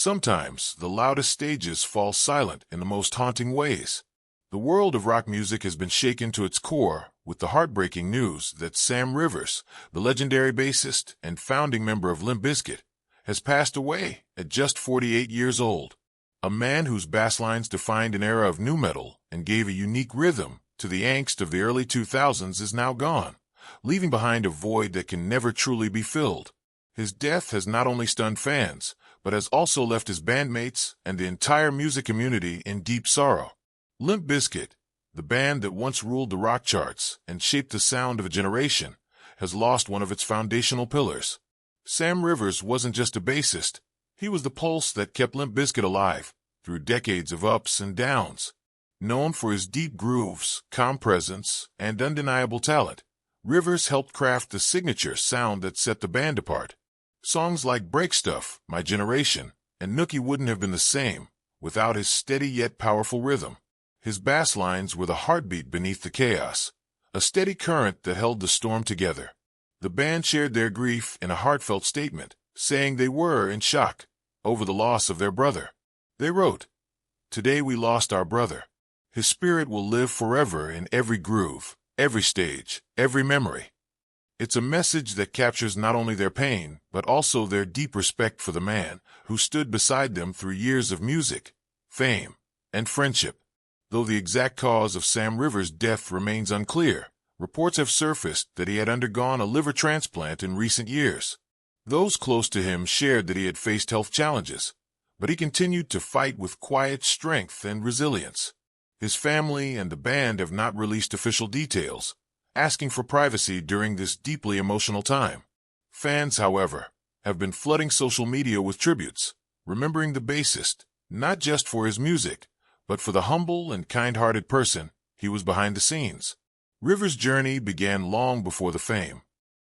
Sometimes the loudest stages fall silent in the most haunting ways. The world of rock music has been shaken to its core with the heartbreaking news that Sam Rivers, the legendary bassist and founding member of Limp Bizkit, has passed away at just 48 years old. A man whose basslines defined an era of nu metal and gave a unique rhythm to the angst of the early 2000s is now gone, leaving behind a void that can never truly be filled. His death has not only stunned fans, but has also left his bandmates and the entire music community in deep sorrow. Limp Bizkit, the band that once ruled the rock charts and shaped the sound of a generation, has lost one of its foundational pillars. Sam Rivers wasn't just a bassist, he was the pulse that kept Limp Bizkit alive through decades of ups and downs. Known for his deep grooves, calm presence, and undeniable talent, Rivers helped craft the signature sound that set the band apart. Songs like Break Stuff, My Generation, and Nookie wouldn't have been the same without his steady yet powerful rhythm. His bass lines were the heartbeat beneath the chaos, a steady current that held the storm together. The band shared their grief in a heartfelt statement, saying they were in shock over the loss of their brother. They wrote, "Today we lost our brother. His spirit will live forever in every groove, every stage, every memory." It's a message that captures not only their pain, but also their deep respect for the man who stood beside them through years of music, fame, and friendship. Though the exact cause of Sam Rivers' death remains unclear, reports have surfaced that he had undergone a liver transplant in recent years. Those close to him shared that he had faced health challenges, but he continued to fight with quiet strength and resilience. His family and the band have not released official details, asking for privacy during this deeply emotional time. Fans, however, have been flooding social media with tributes, remembering the bassist, not just for his music, but for the humble and kind-hearted person he was behind the scenes. Rivers' journey began long before the fame.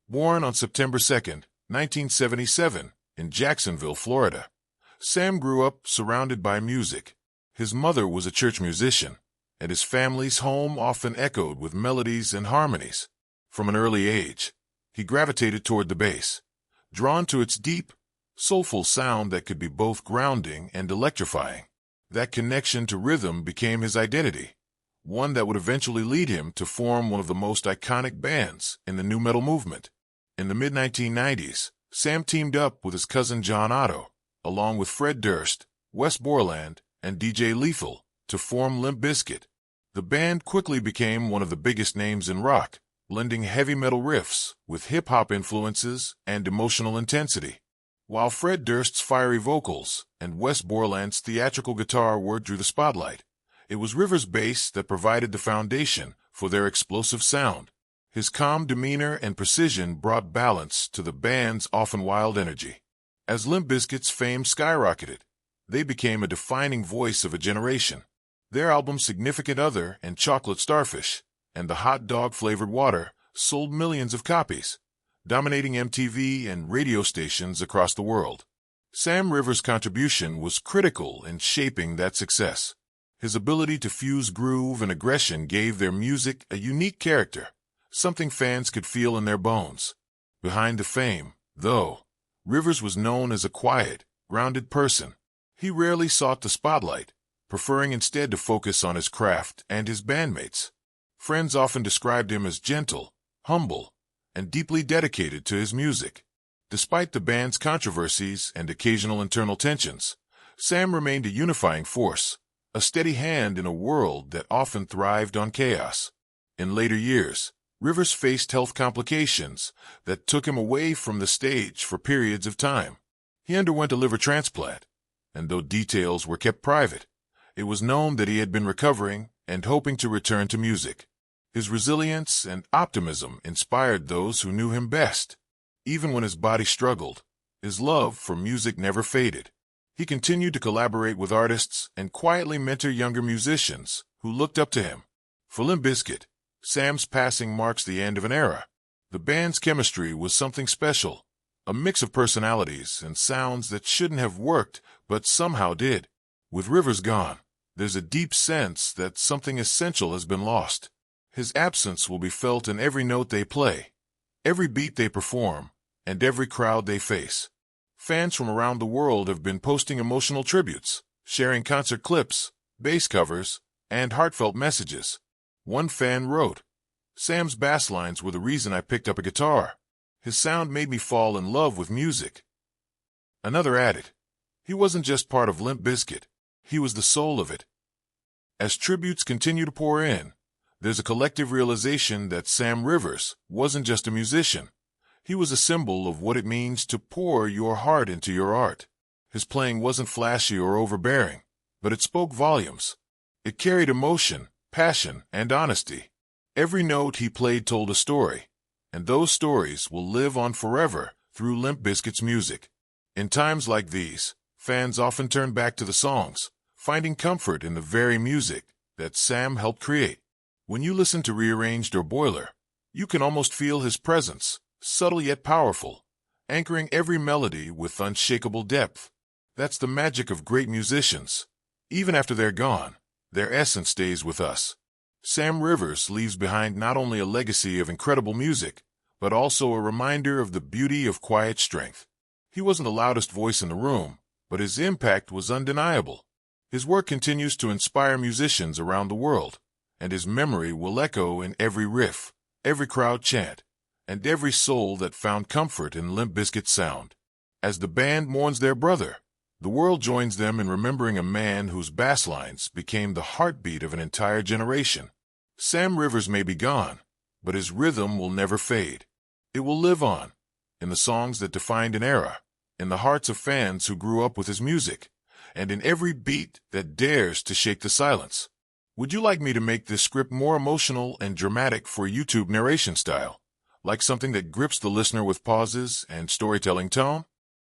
Born on September 2, 1977, in Jacksonville, Florida, Sam grew up surrounded by music. His mother was a church musician, and his family's home often echoed with melodies and harmonies. From an early age, he gravitated toward the bass, drawn to its deep, soulful sound that could be both grounding and electrifying. That connection to rhythm became his identity, one that would eventually lead him to form one of the most iconic bands in the nu metal movement. In the mid-1990s, Sam teamed up with his cousin John Otto, along with Fred Durst, Wes Borland, and DJ Lethal, to form Limp Bizkit. The band quickly became one of the biggest names in rock, blending heavy metal riffs with hip-hop influences and emotional intensity. While Fred Durst's fiery vocals and Wes Borland's theatrical guitar work drew the spotlight, it was Rivers' bass that provided the foundation for their explosive sound. His calm demeanor and precision brought balance to the band's often wild energy. As Limp Bizkit's fame skyrocketed, they became a defining voice of a generation. Their albums Significant Other and Chocolate Starfish and the hot dog-flavored water sold millions of copies, dominating MTV and radio stations across the world. Sam Rivers' contribution was critical in shaping that success. His ability to fuse groove and aggression gave their music a unique character, something fans could feel in their bones. Behind the fame, though, Rivers was known as a quiet, grounded person. He rarely sought the spotlight, preferring instead to focus on his craft and his bandmates. Friends often described him as gentle, humble, and deeply dedicated to his music. Despite the band's controversies and occasional internal tensions, Sam remained a unifying force, a steady hand in a world that often thrived on chaos. In later years, Rivers faced health complications that took him away from the stage for periods of time. He underwent a liver transplant, and though details were kept private, it was known that he had been recovering and hoping to return to music. His resilience and optimism inspired those who knew him best. Even when his body struggled, his love for music never faded. He continued to collaborate with artists and quietly mentor younger musicians who looked up to him. For Limp Bizkit, Sam's passing marks the end of an era. The band's chemistry was something special, a mix of personalities and sounds that shouldn't have worked but somehow did. With Rivers gone, there's a deep sense that something essential has been lost. His absence will be felt in every note they play, every beat they perform, and every crowd they face. Fans from around the world have been posting emotional tributes, sharing concert clips, bass covers, and heartfelt messages. One fan wrote, "Sam's basslines were the reason I picked up a guitar. His sound made me fall in love with music." Another added, "He wasn't just part of Limp Bizkit, he was the soul of it." As tributes continue to pour in, there's a collective realization that Sam Rivers wasn't just a musician. He was a symbol of what it means to pour your heart into your art. His playing wasn't flashy or overbearing, but it spoke volumes. It carried emotion, passion, and honesty. Every note he played told a story, and those stories will live on forever through Limp Bizkit's music. In times like these, fans often turn back to the songs, finding comfort in the very music that Sam helped create. When you listen to Rearranged or Boiler, you can almost feel his presence, subtle yet powerful, anchoring every melody with unshakable depth. That's the magic of great musicians. Even after they're gone, their essence stays with us. Sam Rivers leaves behind not only a legacy of incredible music, but also a reminder of the beauty of quiet strength. He wasn't the loudest voice in the room, but his impact was undeniable. His work continues to inspire musicians around the world, and his memory will echo in every riff, every crowd chant, and every soul that found comfort in Limp Bizkit's sound. As the band mourns their brother, the world joins them in remembering a man whose basslines became the heartbeat of an entire generation. Sam Rivers may be gone, but his rhythm will never fade. It will live on, in the songs that defined an era, in the hearts of fans who grew up with his music, and in every beat that dares to shake the silence. Would you like me to make this script more emotional and dramatic for YouTube narration style, like something that grips the listener with pauses and storytelling tone?